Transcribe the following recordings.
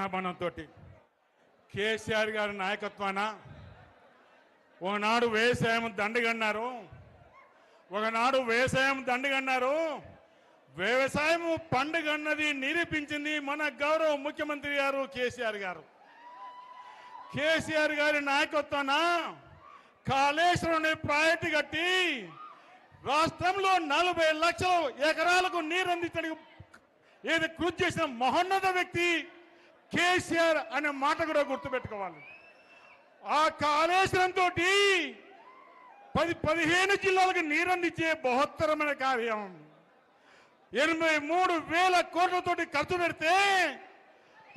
క్షణాభనంతో కేసీఆర్ గారి నాయకత్వాన ఒకనాడు వ్యవసాయం దండగన్నారు వ్యవసాయం పండుగన్నది నిరూపించింది మన గౌరవ ముఖ్యమంత్రి గారు కేసీఆర్ గారి నాయకత్వాన కాళేశ్వరం ప్రాజెక్టు కట్టి రాష్ట్రంలో 40 లక్షల ఎకరాలకు నీరు అందించడానికి ఏది కృషి చేసిన మహోన్నత వ్యక్తి కేసీఆర్ అనే మాట కూడా గుర్తుపెట్టుకోవాలి. ఆ కాళేశ్వరం తోటి 15 జిల్లాలకు నీరు అందించే బృహత్తరమైన కార్యం 83,000 కోట్లతోటి ఖర్చు పెడితే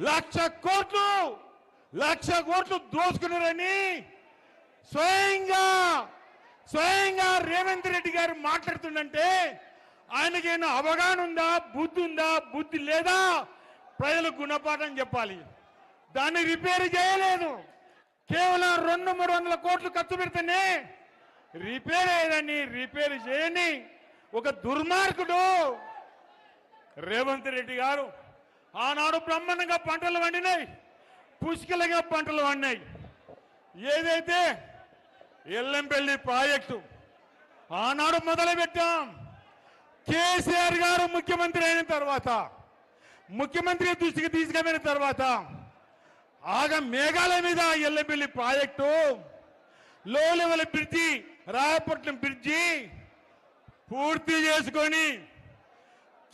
1,00,000 కోట్లు దోచుకున్నారని స్వయంగా రేవంత్ రెడ్డి గారు మాట్లాడుతుందంటే ఆయనకైనా అవగాహన ఉందా, బుద్ధి లేదా? ప్రజలకు గుణపాఠం చెప్పాలి. దాన్ని రిపేర్ చేయలేదు. కేవలం 200-300 కోట్లు ఖర్చు పెడితేనే రిపేర్ అయ్యేదాన్ని రిపేర్ చేయని ఒక దుర్మార్గుడు రేవంత్ రెడ్డి గారు. ఆనాడు బ్రహ్మాండంగా పంటలు పండినాయి, పుష్కలంగా పంటలు పండినాయి. ఏదైతే ఎల్లంపల్లి ప్రాజెక్టు ఆనాడు మొదలు పెట్టాం. కేసీఆర్ గారు ముఖ్యమంత్రి అయిన తర్వాత, ముఖ్యమంత్రి దృష్టికి తీసుకుపోయిన తర్వాత మేఘాల మీద ఎల్లంపల్లి ప్రాజెక్టు, లో లెవెల్ బ్రిడ్జి, రాయపట్నం బ్రిడ్జి పూర్తి చేసుకొని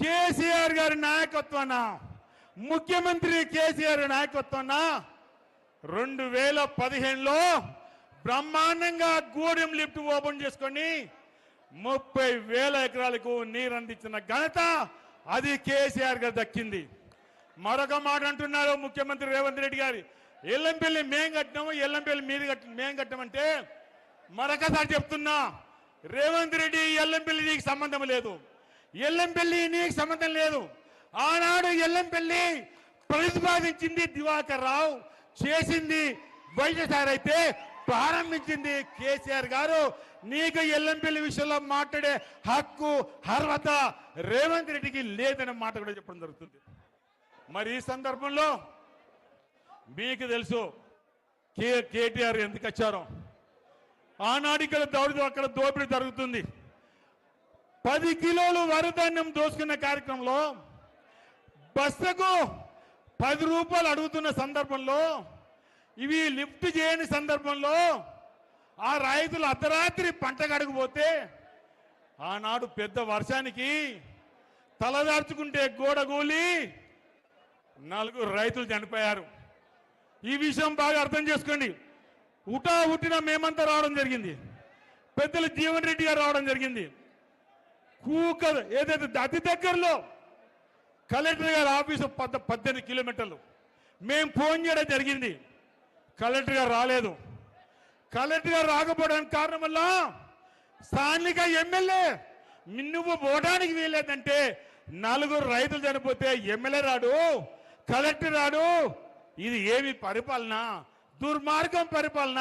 కేసీఆర్ గారి నాయకత్వాన, ముఖ్యమంత్రి కేసీఆర్ నాయకత్వాన 2015లో బ్రహ్మాండంగా గూడెం లిఫ్ట్ ఓపెన్ చేసుకొని 30,000 ఎకరాలకు నీరు అందించిన ఘనత అది కేసీఆర్ గారు దక్కింది. మరొక మాట అంటున్నారు ముఖ్యమంత్రి రేవంత్ రెడ్డి గారు, ఎల్లంపల్లి మేం కట్టినాము, ఎల్లంపల్లి మేం కట్టామంటే మరొకసారి చెప్తున్నా, రేవంత్ రెడ్డి ఎల్లంపల్లి నీకు సంబంధం లేదు, ఎల్లంపల్లి నీకు సంబంధం లేదు. ఆనాడు ఎల్లంపల్లి ప్రతిపాదించింది దివాకర్ రావు, చేసింది వైఎస్ఆర్ అయితే ప్రారంభించింది కేసీఆర్ గారు. నీకు ఎల్లంపల్లి విషయంలో మాట్లాడే హక్కు అర్హత రేవంత్ రెడ్డికి లేదనే మాట కూడా చెప్పడం జరుగుతుంది. మరి ఈ సందర్భంలో మీకు తెలుసు కేటీఆర్ ఎందుకు వచ్చారో. ఆనాడు ఇక్కడ అక్కడ దోపిడీ జరుగుతుంది. 10 కిలోలు వరిధాన్యం దోసుకున్న కార్యక్రమంలో బస్తకు 10 రూపాయలు అడుగుతున్న సందర్భంలో, ఇవి లిఫ్ట్ చేయని సందర్భంలో ఆ రైతులు అర్ధరాత్రి పంట కడుగుపోతే ఆనాడు పెద్ద వర్షానికి తలదార్చుకుంటే గోడగూలి 4 రైతులు చనిపోయారు. ఈ విషయం బాగా అర్థం చేసుకోండి. ఉట్టిన మేమంతా రావడం జరిగింది, పెద్దలు జీవన్ రెడ్డి గారు రావడం జరిగింది. ఏదైతే అతి దగ్గరలో కలెక్టర్ గారి ఆఫీసు 18 కిలోమీటర్లు మేము ఫోన్ చేయడం జరిగింది. కలెక్టర్ గారు రాలేదు. కలెక్టర్ గారు రాకపోవడానికి కారణం వల్ల స్థానిక ఎమ్మెల్యే నువ్వు పోవడానికి వీలేదంటే 4 రైతులు చనిపోతే ఎమ్మెల్యే రాడు, కలెక్టర్ రాడు. ఇది ఏమి పరిపాలన? దుర్మార్గం పరిపాలన.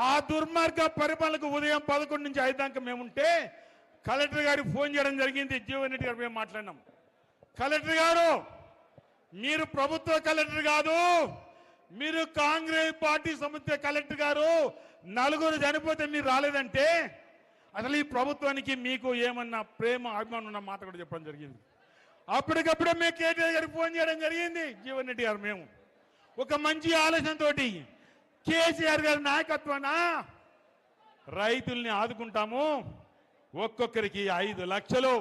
ఆ దుర్మార్గ పరిపాలనకు ఉదయం 11 నుంచి 5 దాకా మేముంటే కలెక్టర్ గారికి ఫోన్ చేయడం జరిగింది. జీవన్ రెడ్డి గారు మేము మాట్లాడినాం. కలెక్టర్ గారు, మీరు ప్రభుత్వ కలెక్టర్ కాదు, మీరు కాంగ్రెస్ పార్టీ సంబంధిత కలెక్టర్ గారు. 4 చనిపోతే మీరు రాలేదంటే అసలు ఈ ప్రభుత్వానికి మీకు ఏమన్నా ప్రేమ అభిమానం ఉన్న మాట కూడా చెప్పడం జరిగింది. అప్పటికప్పుడే మేము కేటీఆర్ గారికి ఫోన్ చేయడం జరిగింది. జీవన్ రెడ్డి గారు మేము ఒక మంచి ఆలోచనతో కేసీఆర్ గారి నాయకత్వాన రైతుల్ని ఆదుకుంటాము, ఒక్కొక్కరికి 5 లక్షలు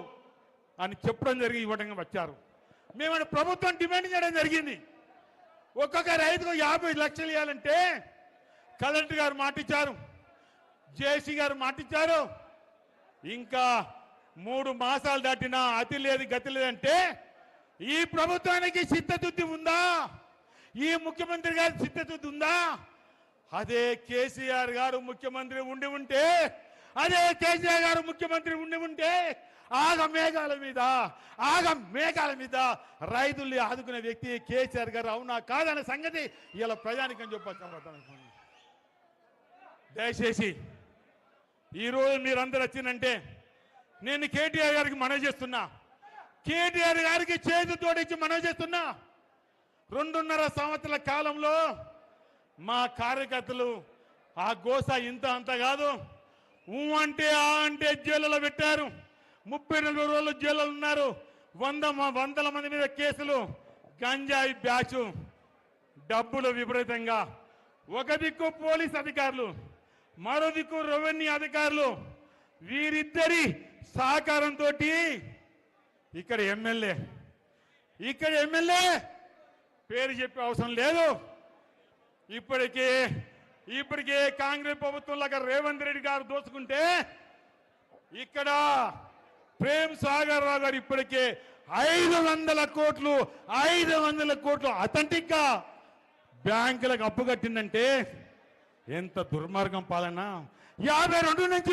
అని చెప్పడం జరిగి ఇవ్వడం వచ్చారు. మేము ప్రభుత్వం డిమాండ్ చేయడం జరిగింది. ఒక్కొక్క రైతుకు 50 లక్షలు ఇవ్వాలంటే కలెక్టర్ గారు మాటిచ్చారు, జేసీ గారు మాటిచ్చారు. ఇంకా 3 మాసాలు దాటినా అతి లేదు గతి లేదంటే ఈ ప్రభుత్వానికి చిత్తశుద్ధి ఉందా? ఈ ముఖ్యమంత్రి గారి చిత్తశుద్ధి ఉందా? అదే కేసీఆర్ గారు ముఖ్యమంత్రి ఉండి ఉంటే, అదే కేసీఆర్ గారు ముఖ్యమంత్రి ఉండి ఉంటే ఆగ మేఘాల మీద రైతుల్ని ఆదుకునే వ్యక్తి కేసీఆర్ గారు. అవునా కాదనే సంగతి ఇలా ప్రజానికని చెప్పచ్చు. దయచేసి ఈరోజు మీరందరూ వచ్చిందంటే నేను కేటీఆర్ గారికి మనవి చేస్తున్నా, కేటీఆర్ గారికి చేతి తోడిచ్చి మనవి చేస్తున్నా. 2.5 సంవత్సరాల కాలంలో మా కార్యకర్తలు ఆ గోస ఇంత అంత కాదు, అంటే ఆ అంటే జైలులో పెట్టారు. 34 రోజులు జైల్లో ఉన్నారు. వందల మంది మీద కేసులు, గంజాయి బ్యాచ్, డబ్బులు విపరీతంగా. ఒక దిక్కు పోలీస్ అధికారులు, మరో దిక్కు రెవెన్యూ అధికారులు, వీరిద్దరి సహకారంతో ఇక్కడ ఎమ్మెల్యే పేరు చెప్పే అవసరం లేదు. ఇప్పటికే కాంగ్రెస్ ప్రభుత్వంలో రేవంత్ రెడ్డి గారు దోచుకుంటే ఇక్కడ ప్రేమ్ సాగర్ రావు గారు ఇప్పటికే 500 కోట్లు అథెంటిక్ గా బ్యాంకులకు అప్పు కట్టిందంటే ఎంత దుర్మార్గం పాలన. 52 నుంచి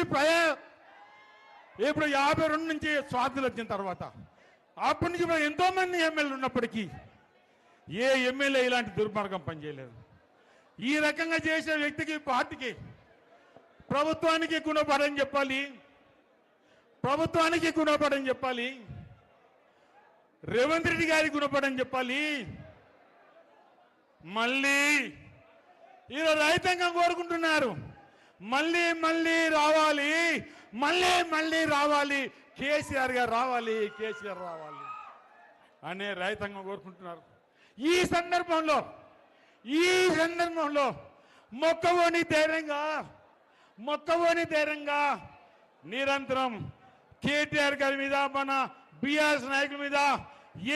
ఇప్పుడు 52 నుంచి స్వాతంత్రం వచ్చిన తర్వాత అప్పటి నుంచి ఎంతో మంది ఎమ్మెల్యేలు ఉన్నప్పటికీ ఏ ఎమ్మెల్యే ఇలాంటి దుర్మార్గం పనిచేయలేదు. ఈ రకంగా చేసే వ్యక్తికి, పార్టీకి, ప్రభుత్వానికి గుణపడని చెప్పాలి, రేవంత్ రెడ్డి గారికి గుణపడని చెప్పాలి. మళ్ళీ ఈరోజు రైతాంగం కోరుకుంటున్నారు, మళ్ళీ రావాలి, కేసీఆర్ గారు రావాలి అనే రైతాంగం కోరుకుంటున్నారు. ఈ సందర్భంలో మొక్కవోని ధైర్యంగా నిరంతరం కేటీఆర్ గారి మీద, మన బీఆర్ఎస్ నాయకుల మీద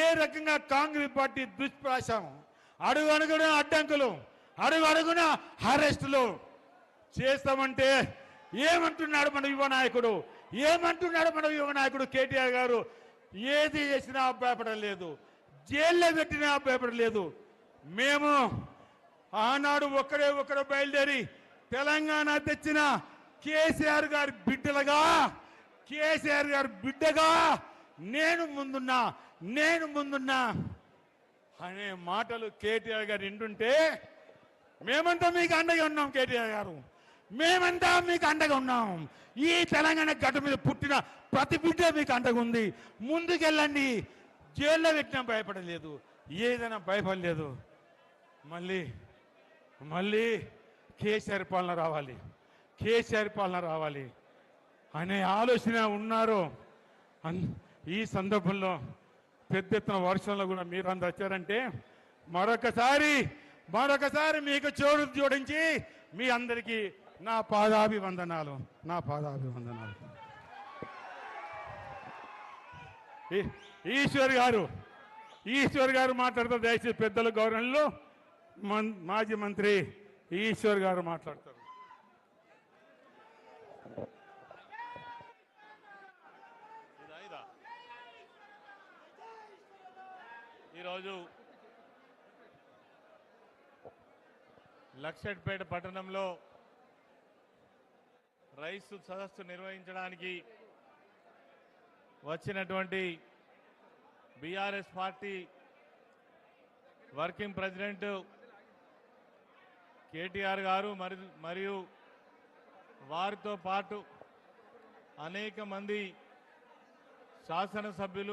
ఏ రకంగా కాంగ్రెస్ పార్టీ దుష్ప్రాసం, అడుగడుగున అడ్డంకులు, అడుగడుగున అరెస్టులు చేస్తామంటే ఏమంటున్నాడు మన యువ నాయకుడు కేటీఆర్ గారు? ఏది చేసినా భయపడలేదు, జైల్లో పెట్టినా భయపడలేదు. మేము ఆనాడు ఒక్కడే బయలుదేరి తెలంగాణ తెచ్చిన కేసీఆర్ గారి బిడ్డగా నేను ముందున్నా అనే మాటలు కేటీఆర్ గారు వింటుంటే మేమంతా మీకు అండగా ఉన్నాం. కేటీఆర్ గారు, మేమంతా మీకు అండగా ఉన్నాం. ఈ తెలంగాణ గడ్డ మీద పుట్టిన ప్రతి బిడ్డ మీకు అండగా ఉంది. ముందుకెళ్ళండి. జైల్లో పెట్టినా భయపడలేదు, ఏదైనా భయపడలేదు. మళ్ళీ కేసీఆర్ పాలన రావాలి అనే ఆలోచన ఉన్నారు. ఈ సందర్భంలో పెద్ద ఎత్తున వర్షంలో కూడా మీరు అందరు వచ్చారంటే మరొకసారి మీకు జోడించి మీ అందరికీ నా పాదాభివందనాలు. ఈశ్వర్ గారు మాట్లాడతారు. దయచేసి పెద్దల గౌరవంలో మాజీ మంత్రి ఈశ్వర్ గారు మాట్లాడతారు. ఈరోజు లక్షెట్పేట పట్టణంలో రైతు సదస్సు నిర్వహించడానికి వచ్చినటువంటి BRS party working president KTR గారు మరియు వారితో పాటు అనేక మంది శాసనసభ్యులు